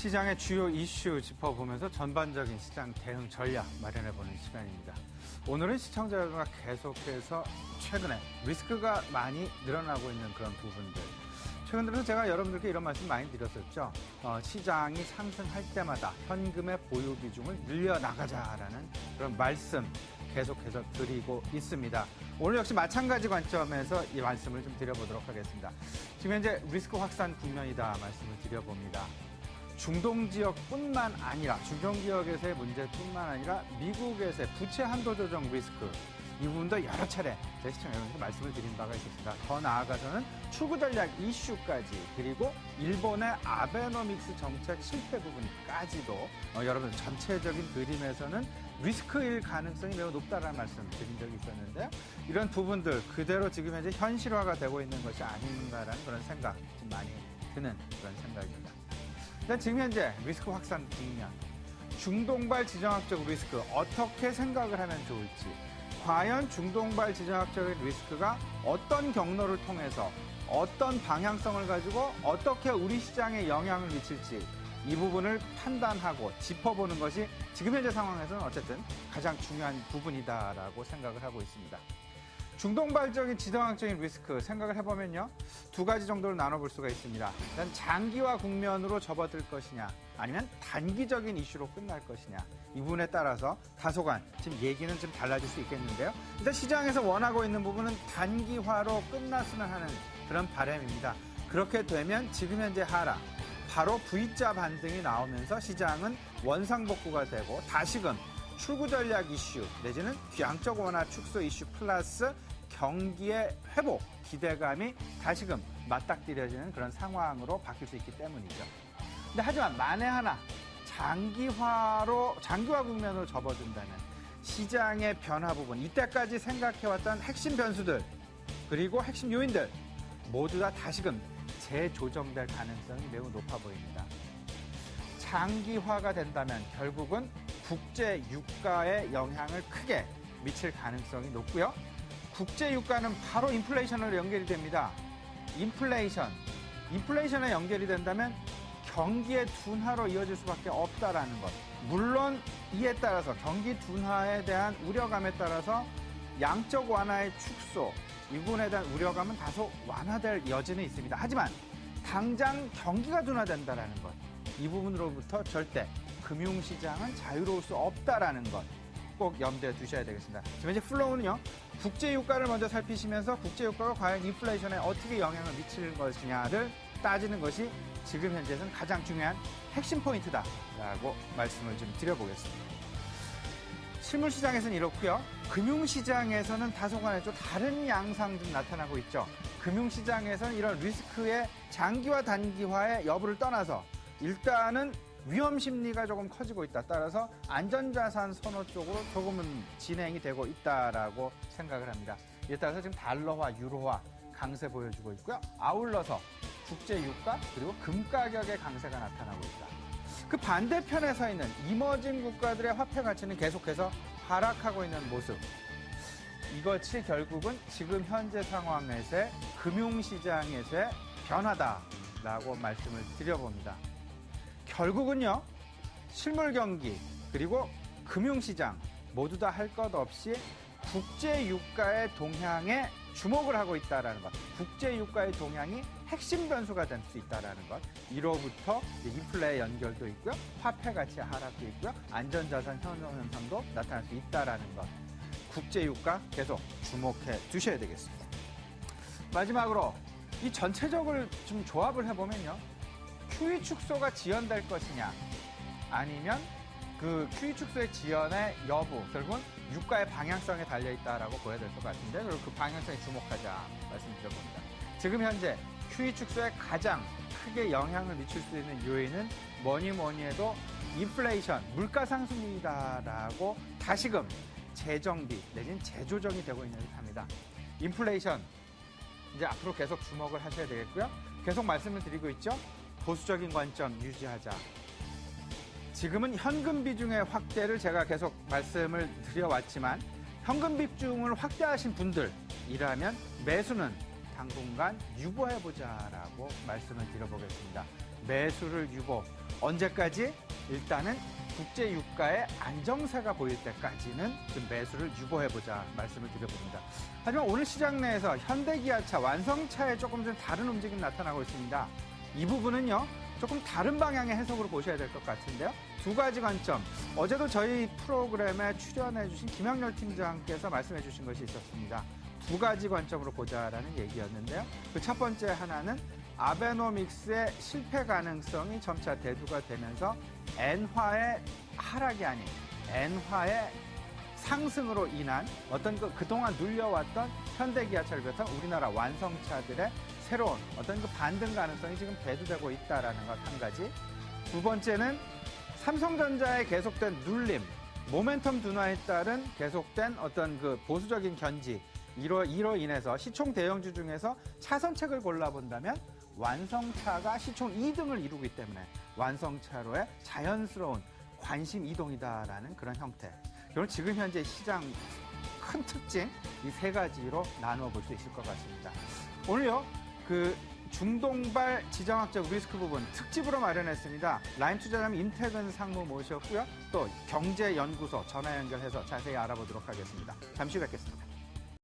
시장의 주요 이슈 짚어보면서 전반적인 시장 대응 전략 마련해보는 시간입니다. 오늘은 시청자 여러분과 계속해서 최근에 리스크가 많이 늘어나고 있는 그런 부분들. 최근 들어서 제가 여러분들께 이런 말씀 많이 드렸었죠. 시장이 상승할 때마다 현금의 보유 비중을 늘려나가자라는 그런 말씀 계속해서 드리고 있습니다. 오늘 역시 마찬가지 관점에서 이 말씀을 좀 드려보도록 하겠습니다. 지금 현재 리스크 확산 국면이다 말씀을 드려봅니다. 중동 지역뿐만 아니라 중동 지역에서의 문제뿐만 아니라 미국에서의 부채 한도 조정 리스크 이 부분도 여러 차례 제 시청자 여러분께 말씀을 드린 바가 있었습니다. 더 나아가서는 출구 전략 이슈까지 그리고 일본의 아베노믹스 정책 실패 부분까지도 여러분 전체적인 그림에서는 리스크일 가능성이 매우 높다라는 말씀 드린 적이 있었는데요. 이런 부분들 그대로 지금 현재 현실화가 되고 있는 것이 아닌가라는 그런 생각 좀 많이 드는 그런 생각입니다. 일단 지금 현재 리스크 확산 국면, 중동발 지정학적 리스크 어떻게 생각을 하면 좋을지, 과연 중동발 지정학적 리스크가 어떤 경로를 통해서 어떤 방향성을 가지고 어떻게 우리 시장에 영향을 미칠지 이 부분을 판단하고 짚어보는 것이 지금 현재 상황에서는 어쨌든 가장 중요한 부분이다라고 생각을 하고 있습니다. 중동발적인 지정학적인 리스크 생각을 해보면요. 두 가지 정도로 나눠볼 수가 있습니다. 일단 장기화 국면으로 접어들 것이냐 아니면 단기적인 이슈로 끝날 것이냐 이 부분에 따라서 다소간 지금 얘기는 좀 달라질 수 있겠는데요. 일단 시장에서 원하고 있는 부분은 단기화로 끝났으면 하는 그런 바람입니다. 그렇게 되면 지금 현재 하락 바로 V자 반등이 나오면서 시장은 원상복구가 되고 다시금 출구 전략 이슈 내지는 양적 원화 축소 이슈 플러스 경기의 회복 기대감이 다시금 맞닥뜨려지는 그런 상황으로 바뀔 수 있기 때문이죠. 근데 하지만 만에 하나 장기화 국면으로 접어든다면 시장의 변화 부분 이때까지 생각해왔던 핵심 변수들 그리고 핵심 요인들 모두 다 다시금 재조정될 가능성이 매우 높아 보입니다. 장기화가 된다면 결국은 국제 유가에 영향을 크게 미칠 가능성이 높고요. 국제 유가는 바로 인플레이션으로 연결이 됩니다. 인플레이션에 연결이 된다면 경기의 둔화로 이어질 수밖에 없다라는 것. 물론 이에 따라서 경기 둔화에 대한 우려감에 따라서 양적 완화의 축소, 이 부분에 대한 우려감은 다소 완화될 여지는 있습니다. 하지만 당장 경기가 둔화된다라는 것. 이 부분으로부터 절대 금융시장은 자유로울 수 없다라는 것 꼭 염두에 두셔야 되겠습니다. 지금 현재 플로우는요. 국제유가를 먼저 살피시면서 국제유가가 과연 인플레이션에 어떻게 영향을 미칠 것이냐를 따지는 것이 지금 현재는 가장 중요한 핵심 포인트다라고 말씀을 좀 드려보겠습니다. 실물시장에서는 이렇고요. 금융시장에서는 다소간에 좀 다른 양상 좀 나타나고 있죠. 금융시장에서는 이런 리스크의 장기화 단기화의 여부를 떠나서 일단은 위험 심리가 조금 커지고 있다. 따라서 안전자산 선호 쪽으로 조금은 진행이 되고 있다라고 생각을 합니다. 이에 따라서 지금 달러화, 유로화 강세 보여주고 있고요. 아울러서 국제 유가 그리고 금 가격의 강세가 나타나고 있다. 그 반대편에 서 있는 이머징 국가들의 화폐 가치는 계속해서 하락하고 있는 모습. 이것이 결국은 지금 현재 상황에서의 금융시장에서의 변화다라고 말씀을 드려봅니다. 결국은요, 실물 경기 그리고 금융시장 모두 다 할 것 없이 국제유가의 동향에 주목을 하고 있다는 것. 국제유가의 동향이 핵심 변수가 될 수 있다는 것. 이로부터 인플레 연결도 있고요. 화폐 가치의 하락도 있고요. 안전자산 현상도 나타날 수 있다는 것. 국제유가 계속 주목해 두셔야 되겠습니다. 마지막으로 이 전체적으로 좀 조합을 해보면요. QE 축소가 지연될 것이냐 아니면 그 QE 축소의 지연의 여부 결국은 유가의 방향성에 달려있다라고 보여야 될 것 같은데 그리고 그 방향성에 주목하자 말씀드려봅니다. 지금 현재 QE 축소에 가장 크게 영향을 미칠 수 있는 요인은 뭐니 해도 인플레이션, 물가 상승이다라고 다시금 재정비 내지는 재조정이 되고 있는 듯합니다. 인플레이션 이제 앞으로 계속 주목을 하셔야 되겠고요. 계속 말씀을 드리고 있죠. 보수적인 관점 유지하자. 지금은 현금 비중의 확대를 제가 계속 말씀을 드려왔지만 현금 비중을 확대하신 분들이라면 매수는 당분간 유보해보자라고 말씀을 드려보겠습니다. 매수를 유보. 언제까지? 일단은 국제 유가의 안정세가 보일 때까지는 좀 매수를 유보해보자 말씀을 드려봅니다. 하지만 오늘 시장 내에서 현대기아차, 완성차에 조금 좀 다른 움직임 나타나고 있습니다. 이 부분은요, 조금 다른 방향의 해석으로 보셔야 될 것 같은데요. 두 가지 관점. 어제도 저희 프로그램에 출연해 주신 김영렬 팀장께서 말씀해 주신 것이 있었습니다. 두 가지 관점으로 보자라는 얘기였는데요. 그 첫 번째 하나는 아베노믹스의 실패 가능성이 점차 대두가 되면서 엔화의 하락이 아닌 엔화의 상승으로 인한 어떤 그동안 눌려왔던 현대기아차를 비롯한 우리나라 완성차들의 새로운 어떤 그 반등 가능성이 지금 대두되고 있다는 것 한 가지. 두 번째는 삼성전자의 계속된 눌림, 모멘텀 둔화에 따른 계속된 어떤 그 보수적인 견지, 이로 인해서 시총 대형주 중에서 차선책을 골라본다면 완성차가 시총 2등을 이루기 때문에 완성차로의 자연스러운 관심 이동이다라는 그런 형태. 그럼 지금 현재 시장 큰 특징 이 세 가지로 나누어 볼 수 있을 것 같습니다. 오늘요 그 중동발 지정학적 리스크 부분 특집으로 마련했습니다. 라인투자자님 임태근 상무 모셨고요. 또 경제연구소 전화 연결해서 자세히 알아보도록 하겠습니다. 잠시 뵙겠습니다.